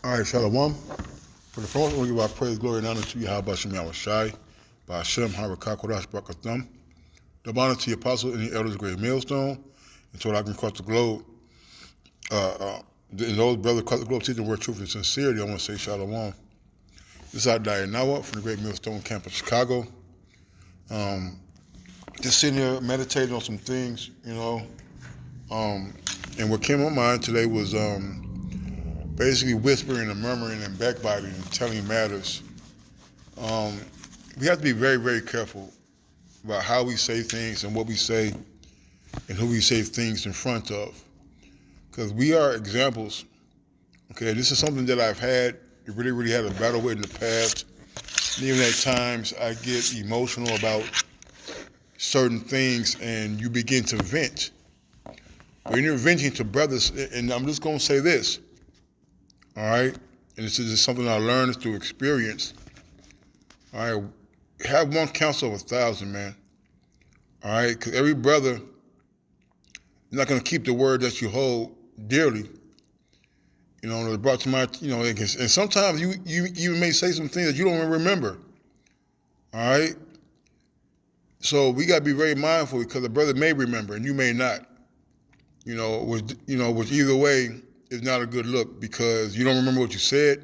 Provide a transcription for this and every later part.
All right, Shalom. For the first, we give our praise, glory, and honor to you. How about Shem Yahushai? By Hashem, Harakah, Kodash, Barakatham. Double honor to the apostles and the elders of Great Millstone, and to all I can across the globe. And those brothers across the globe teaching the word truth and sincerity, I want to say Shalom. This is Adai Nawa from the Great Millstone Camp in Chicago. Just sitting here meditating on some things, and what came to my mind today was basically whispering and murmuring and backbiting and telling matters. We have to be very, very careful about how we say things and what we say and who we say things in front of. Because we are examples. Okay, this is something that I've really had a battle with in the past. And even at times I get emotional about certain things and you begin to vent. When you're venting to brothers, and I'm just going to say this, all right? And this is just something I learned through experience. All right, have one counsel of 1,000, man. All right, because every brother is not going to keep the word that you hold dearly. It's brought to my, and sometimes you may say some things that you don't even remember. All right, so we got to be very mindful because the brother may remember and you may not. Which either way is not a good look because you don't remember what you said,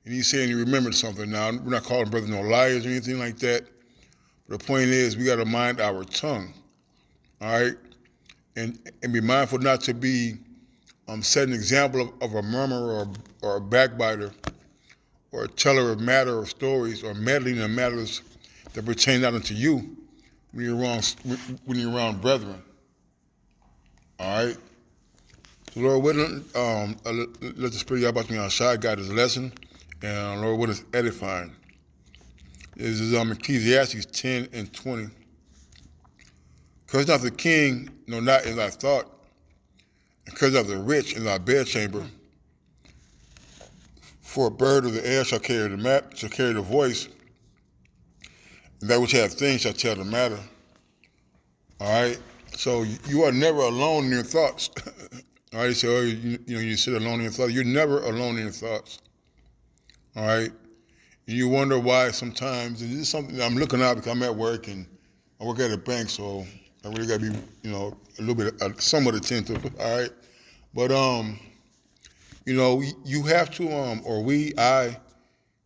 and he's saying he remembered something. Now, we're not calling brothers no liars or anything like that, but the point is we got to mind our tongue, all right, and be mindful not to be set an example of a murmurer or a backbiter or a teller of matter or stories or meddling in matters that pertain not unto you when you're around brethren. All right. So Lord willing, let the Spirit of Yahweh Shai guide this lesson, and Lord willing, is edifying. This is Ecclesiastes 10 and 20. Curse not the king, no, not in thy thought, and curse not the rich in thy bedchamber. For a bird of the air shall carry the voice, and that which hath things shall tell the matter. All right. So you are never alone in your thoughts. All right. So you sit alone in your thoughts. You're never alone in your thoughts. All right. And you wonder why sometimes. And this is something I'm looking out because I'm at work and I work at a bank, so I really got to be, a little bit, somewhat attentive. All right. But you have to,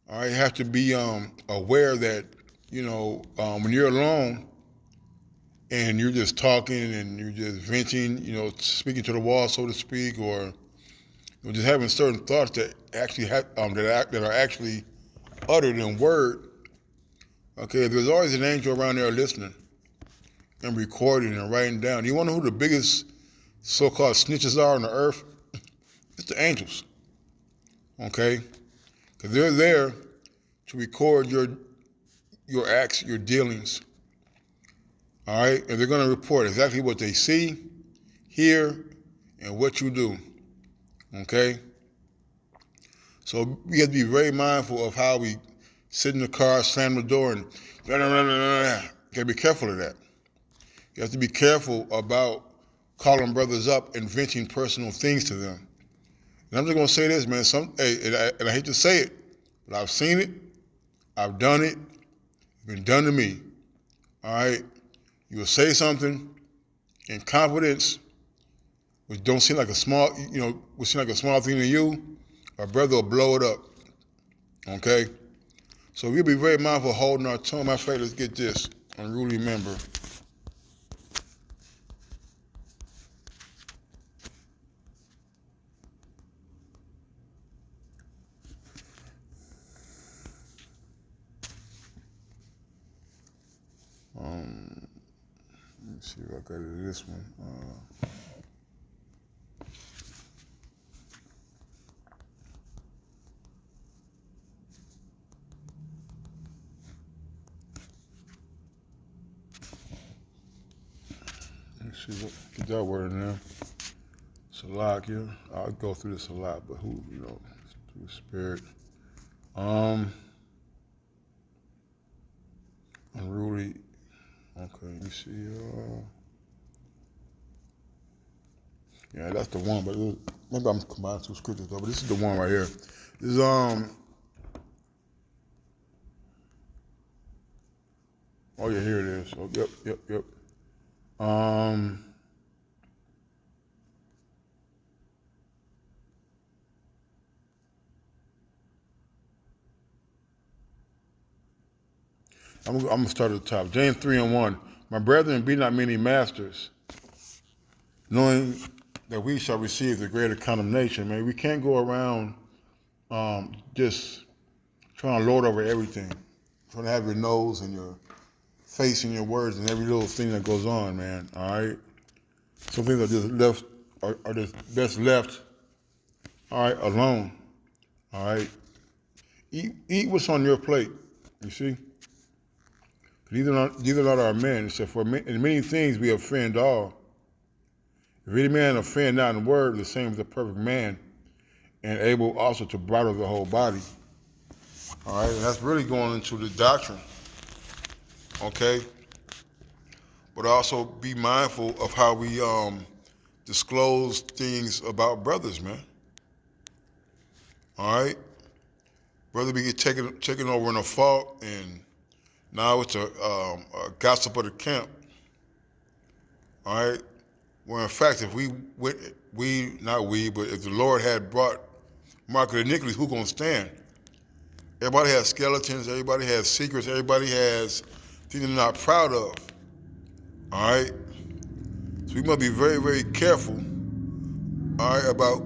have to be aware that when you're alone. And you're just talking and you're just venting, speaking to the wall, so to speak, or just having certain thoughts that actually that are actually uttered in word. Okay, there's always an angel around there listening and recording and writing down. You want to know who the biggest so-called snitches are on the earth? It's the angels. Okay, because they're there to record your acts, your dealings. All right, and they're going to report exactly what they see, hear, and what you do. Okay? So we have to be very mindful of how we sit in the car, slam the door, and blah, blah, blah, blah, blah. You got to be careful of that. You have to be careful about calling brothers up and venting personal things to them. And I'm just going to say this, man. And I hate to say it, but I've seen it. I've done it. It's been done to me. All right? You will say something in confidence, which don't seem like a small, which seem like a small thing to you. Our brother will blow it up. Okay? So we'll be very mindful of holding our tongue. My friend, let's get this. Unruly Member. Let's see if I got it in this one. Let's see what get that word in there. Salakia. I'll go through this a lot, but who, through the spirit. Unruly. Okay, you see, yeah, that's the one, but maybe I'm combining two scriptures though, but this is the one right here. This is oh yeah, here it is. Oh, yep. Um, I'm gonna start at the top. James 3:1. My brethren, be not many masters, knowing that we shall receive the greater condemnation. Man, we can't go around just trying to lord over everything, trying to have your nose and your face and your words and every little thing that goes on, man. All right, some things are just left are just best left, all right, alone. All right, eat what's on your plate. You see, these are not our men. It said, for in many things we offend all. If any man offend not in word, the same as a perfect man, and able also to bridle the whole body. All right, and that's really going into the doctrine. Okay, but also be mindful of how we disclose things about brothers, man. All right, brother be get taken over in a fault, and now it's a gossip of the camp. All right, well, in fact, if but if the Lord had brought mark of iniquity, who gonna stand? Everybody has skeletons. Everybody has secrets. Everybody has things they're not proud of. All right, so we must be very, very careful. All right, about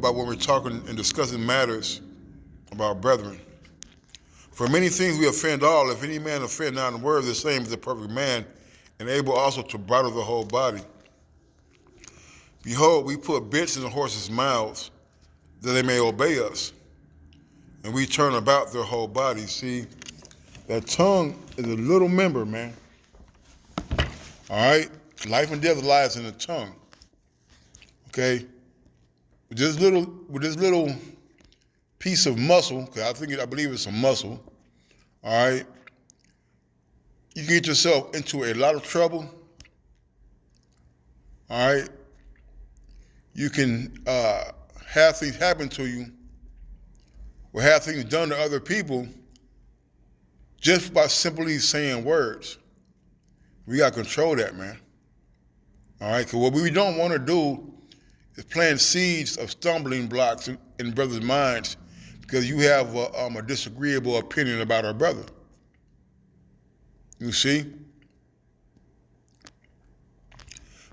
when we're talking and discussing matters about brethren. For many things we offend all. If any man offend not in word, the same as the perfect man, and able also to bridle the whole body. Behold, we put bits in the horses' mouths, that they may obey us, and we turn about their whole body. See, that tongue is a little member, man. All right, life and death lies in the tongue. Okay, with this little piece of muscle, because I believe it's a muscle. All right, you can get yourself into a lot of trouble. All right, you can have things happen to you, or have things done to other people, just by simply saying words. We got to control that, man. All right, because what we don't want to do is plant seeds of stumbling blocks in brothers' minds because you have a disagreeable opinion about our brother. You see?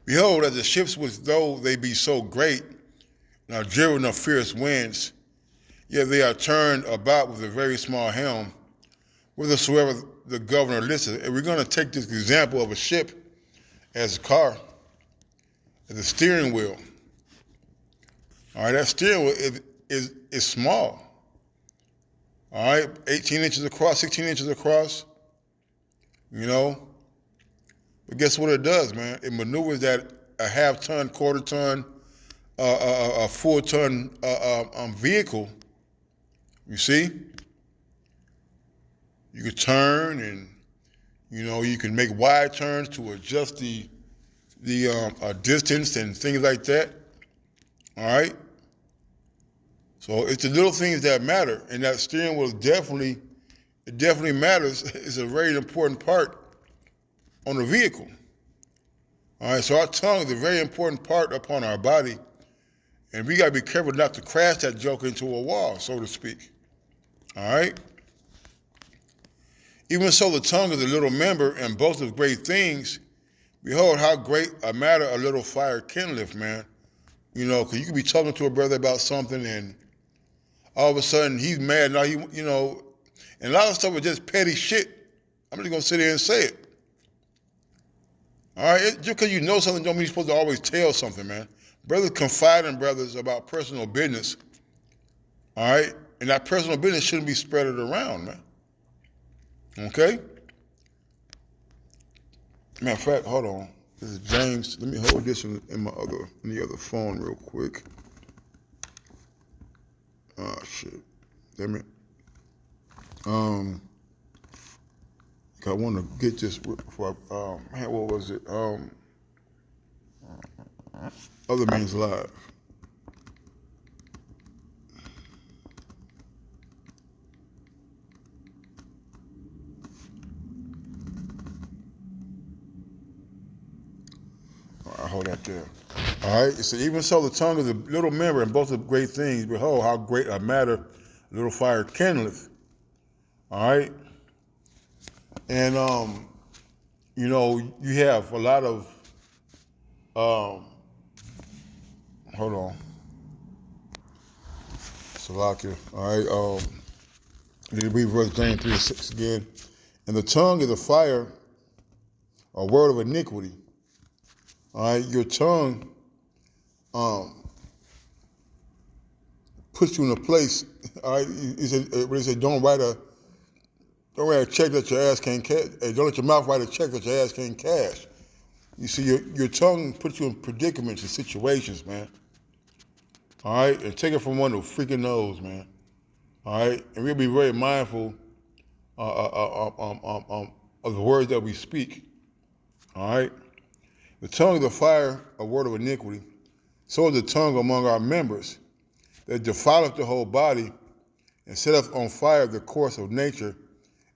Behold, as the ships which though they be so great, and are driven of fierce winds, yet they are turned about with a very small helm, whithersoever the governor listeth. And we're going to take this example of a ship as a car, as a steering wheel. All right, that steering wheel is small. All right, 18 inches across, 16 inches across, you know. But guess what it does, man? It maneuvers that a half-ton, quarter-ton, a full-ton vehicle. You see? You can turn, and you can make wide turns to adjust the distance and things like that. All right. So it's the little things that matter, and that steering wheel definitely matters. It's a very important part on the vehicle. All right. So our tongue is a very important part upon our body, and we got to be careful not to crash that joker into a wall, so to speak. All right. Even so, the tongue is a little member and boasteth great things. Behold, how great a matter a little fire kindleth, man. Because you could be talking to a brother about something, and all of a sudden he's mad. Now and a lot of stuff is just petty shit. I'm just gonna sit there and say it. All right, just because you know something don't mean you're supposed to always tell something, man. Brothers confide in brothers about personal business. All right, and that personal business shouldn't be spread around, man. Okay. Matter of fact, hold on. This is James. Let me hold this in the other phone real quick. Oh shit. Damn it. I want to get this before man, what was it? Other Means Live. hold that there. All right. It said, even so, the tongue is a little member and both of great things. Behold, how great a matter a little fire kindleth. All right. And you have a lot of hold on. Salakia. All right. Need to read verse James 3:6 again. And the tongue is a fire, a word of iniquity. All right, your tongue puts you in a place. All right, he said, don't write a check that your ass can't cash. Don't let your mouth write a check that your ass can't cash. You see, your tongue puts you in predicaments and situations, man. All right, and take it from one who freaking knows, man. All right, and we'll be very mindful of the words that we speak. All right, the tongue is a fire, a word of iniquity. So is the tongue among our members, that defileth the whole body, and setteth on fire the course of nature,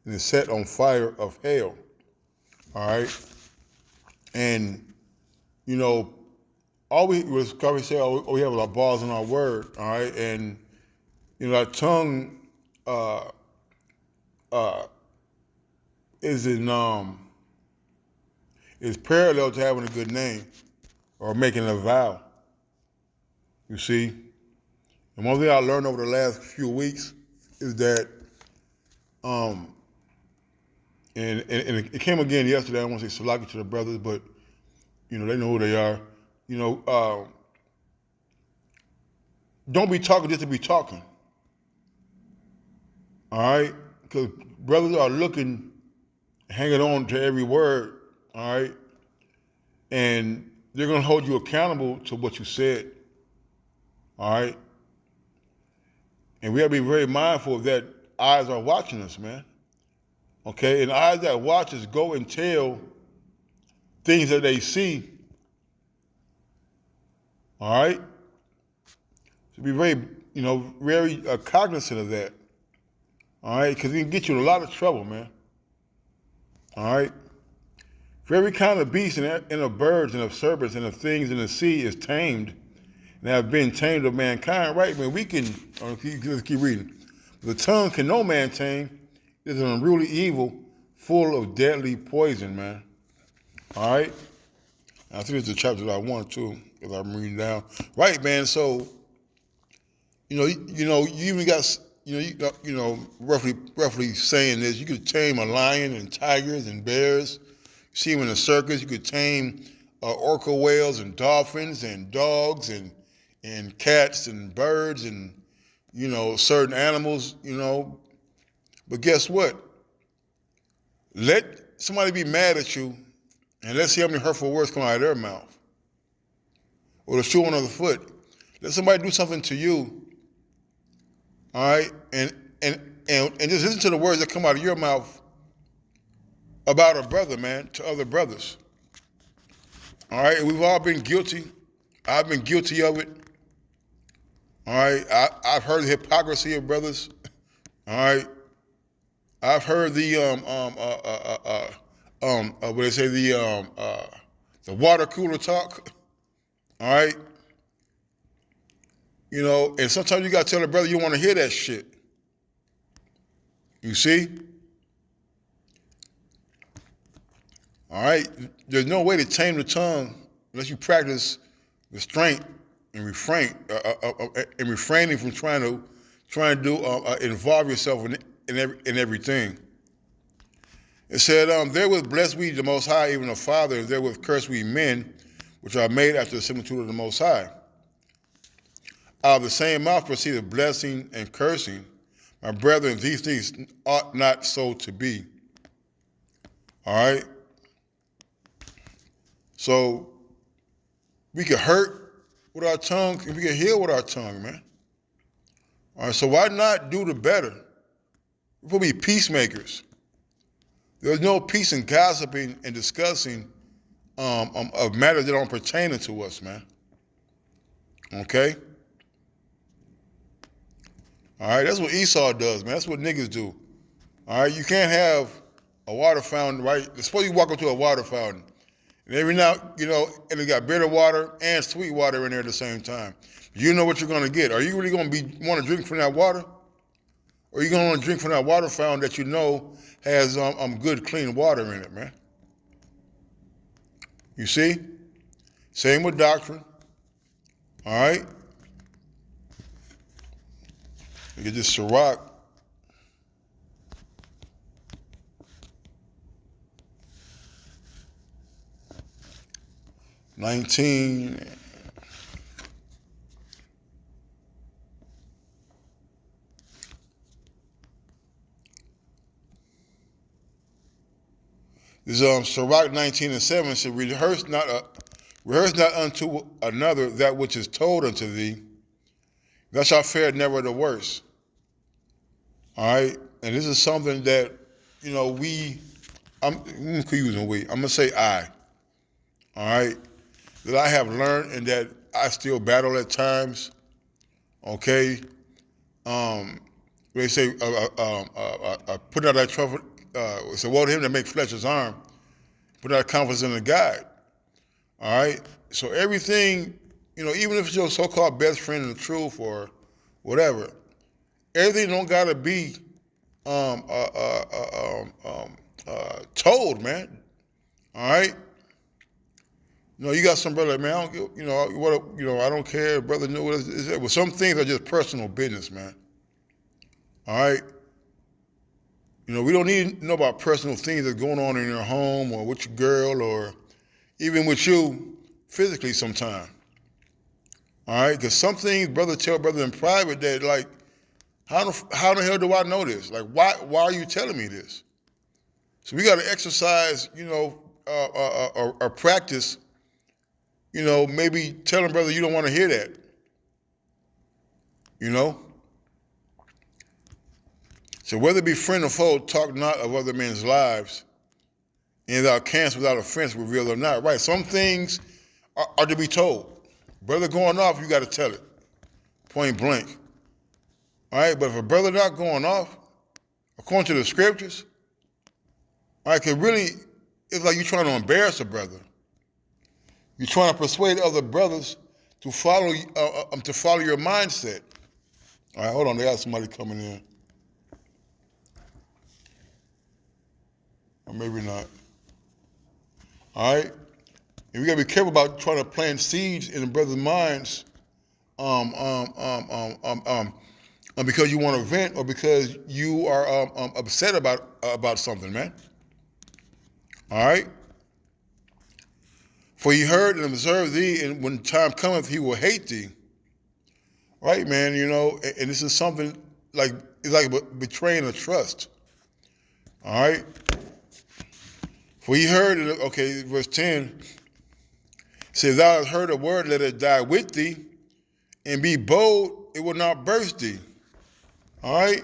and is set on fire of hell. All right, and all we was probably say, we have our balls in our word. All right, and our tongue is parallel to having a good name or making a vow. You see, and one thing I learned over the last few weeks is that, and it came again yesterday. I don't want to say salaki to the brothers, but they know who they are. Don't be talking just to be talking. All right, because brothers are looking, hanging on to every word. All right, and they're going to hold you accountable to what you said. All right, and we have to be very mindful of that. Eyes are watching us, man. Okay, and eyes that watch us go and tell things that they see. All right, so be very, very cognizant of that. All right, because it can get you in a lot of trouble, man. All right, for every kind of beast and of birds and of serpents and of things in the sea is tamed and have been tamed of mankind. Right, man. We can. Let's keep reading. The tongue can no man tame. It is an unruly evil, full of deadly poison, man. All right. I think it's the chapter that I want to, because I'm reading down. Right, man. So, you even got, roughly saying this. You could tame a lion and tigers and bears. You see them in the circus. You could tame orca whales and dolphins and dogs and cats and birds and certain animals. But guess what? Let somebody be mad at you, and let's see how many hurtful words come out of their mouth. Or the shoe on the foot. Let somebody do something to you, all right, and just listen to the words that come out of your mouth about a brother, man, to other brothers. All right, we've all been guilty. I've been guilty of it. All right, I've heard the hypocrisy of brothers. All right, I've heard the what they say, the water cooler talk. All right, and sometimes you gotta tell the brother you want to hear that shit. You see? All right, there's no way to tame the tongue unless you practice restraint and refraining from trying to involve yourself in everything. It said, therewith bless we the Most High, even the Father, and therewith curse we men, which are made after the similitude of the Most High. Out of the same mouth proceeded blessing and cursing. My brethren, these things ought not so to be. All right? So we can hurt with our tongue and we can heal with our tongue, man. All right, so why not do the better? We'll be peacemakers. There's no peace in gossiping and discussing of matters that don't pertain to us, man. Okay? All right, that's what Esau does, man. That's what niggas do. All right, you can't have a water fountain, right? Suppose you walk up to a water fountain And every now, and it got bitter water and sweet water in there at the same time. You know what you're going to get. Are you really going to want to drink from that water? Or are you going to want to drink from that water fountain that you know has good, clean water in it, man? You see? Same with doctrine. All right? You get this Ciroc. This Ciroc 19:7 said, rehearse not unto another that which is told unto thee, thou shalt fare never the worse. All right? And this is something that, I'm going to say I. All right? That I have learned and that I still battle at times. Okay? They say, put out that trumpet, so woe to him that make flesh his arm, put out confidence in the God. All right? So everything, even if it's your so-called best friend in the truth or whatever, everything don't gotta be told, man. All right? You got some brother, man. I don't, I don't care. Brother knew what it is. Well, some things are just personal business, man. All right? We don't need to know about personal things that's going on in your home or with your girl or even with you physically sometime. All right? Because some things brother tell brother in private that, like, how the hell do I know this? Like, why are you telling me this? So we got to exercise, or practice, maybe telling brother you don't want to hear that. So whether it be friend or foe, talk not of other men's lives, and thou canst without offense reveal or not. Right, some things are to be told. Brother going off, you got to tell it, point blank. All right, but if a brother not going off, according to the scriptures, all right, because really, it's like you're trying to embarrass a brother. You're trying to persuade other brothers to follow your mindset. All right, hold on, they got somebody coming in. Or maybe not. All right? And we gotta be careful about trying to plant seeds in the brothers' minds because you want to vent or because you are upset about something, man. All right? For he heard and observed thee, and when time cometh, he will hate thee. Right, man, and this is something it's like betraying a trust. All right? For he heard, okay, verse 10, says, thou hast heard a word, let it die with thee, and be bold, it will not burst thee. All right?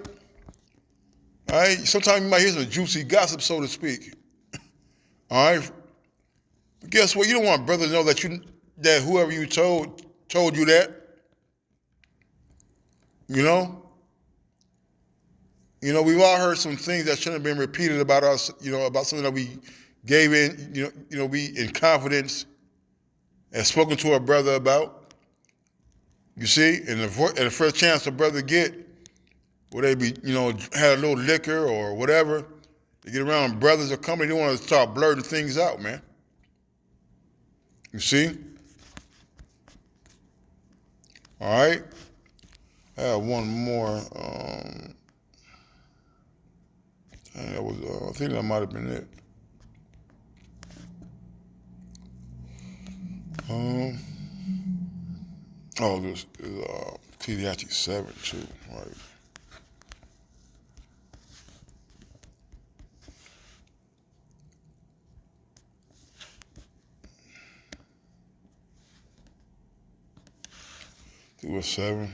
All right? Sometimes you might hear some juicy gossip, so to speak. All right? But guess what? You don't want brother to know that whoever you told you that. We've all heard some things that shouldn't have been repeated about us, about something that we gave in, we in confidence and spoken to our brother about. You see, and the first chance a brother get, where they be, had a little liquor or whatever, they get around brothers or company, they want to start blurting things out, man. You see? All right? I have one more. I think that might have been it. This is Ecclesiastes 7 too, right? It was 7.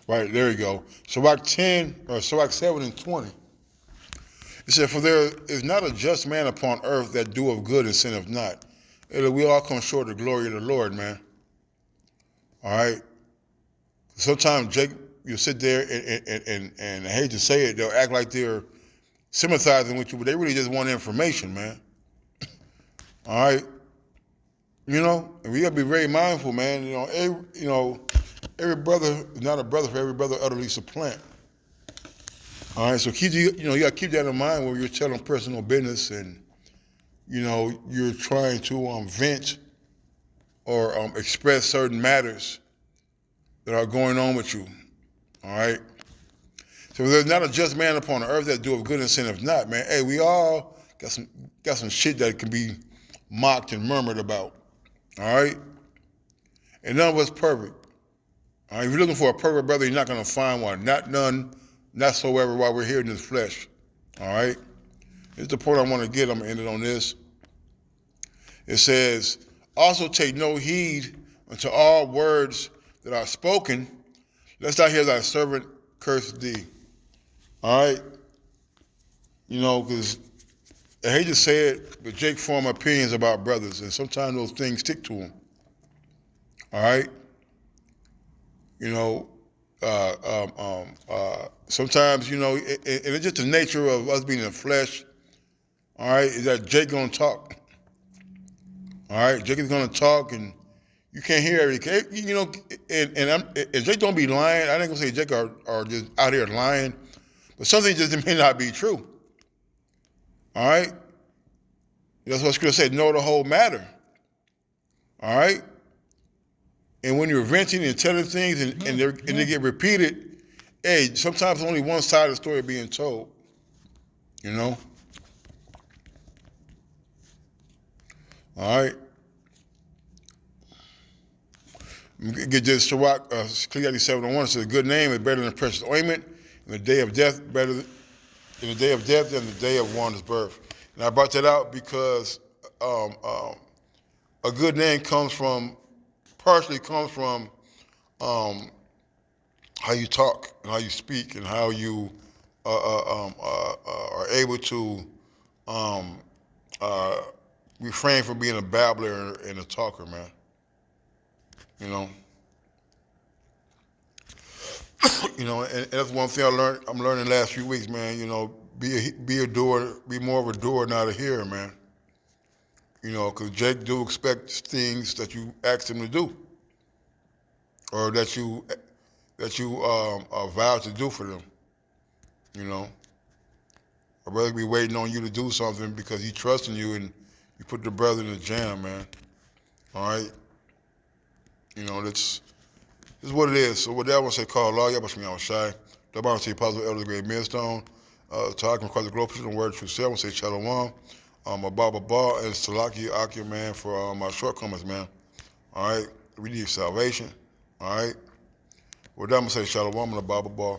Right, there you go. Sirach 10, or Sirach 7 and 20. It said, "For there is not a just man upon earth that doeth good and sinneth not." We all come short of the glory of the Lord, man. All right? Sometimes, Jake, you sit there and I hate to say it, they'll act like they're sympathizing with you, but they really just want information, man. All right? And we got to be very mindful, man. Every brother is not a brother for every brother utterly supplant. All right, so you got to keep that in mind when you're telling personal business and, you're trying to vent or express certain matters that are going on with you. All right? So there's not a just man upon the earth that doeth good and sinneth not, man. Hey, we all got some shit that can be mocked and murmured about. All right? And none of us perfect. All right? If you're looking for a perfect brother, you're not going to find one. Not none, not so ever while we're here in this flesh. All right? This is the point I want to get. I'm going to end it on this. It says, "Also take no heed unto all words that are spoken, lest I hear thy servant curse thee." All right? Because I hate to say it, but Jake form opinions about brothers, and sometimes those things stick to him. All right? Sometimes, and it's just the nature of us being in the flesh, all right, is that Jake going to talk. All right? Jake is going to talk, and you can't hear everything. And Jake don't be lying. I ain't going to say Jake are just out here lying, but something just may not be true. All right? That's what Scripture said, know the whole matter. All right? And when you're venting and telling things and they get repeated, hey, sometimes only one side of the story being told. All right? Get this, Sirach, Ecclesiastes 7:1 says, "A good name is better than precious ointment, and the day of death better than the day of death than the day of one's birth." And I brought that out because a good name partially comes from how you talk and how you speak and how you are able to refrain from being a babbler and a talker, man. And that's one thing I'm learning the last few weeks, man. Be a doer, be more of a doer, not a hearer, man. Because Jake do expect things that you ask him to do, or that you vow to do for them. I'd rather be waiting on you to do something because he trusts in you and you put the brother in the jam, man. All right? This is what it is. So with that, I want to say, call law, y'all must be on shy. The Bible say, positive elder, great millstone. Talking across the globe, pushing the word true self. I want to say, Shalom. A Baba and Salaki Akia, man, for my shortcomings, man. All right? We need salvation. All right? With that, I'm going to say, Shalom and a Baba.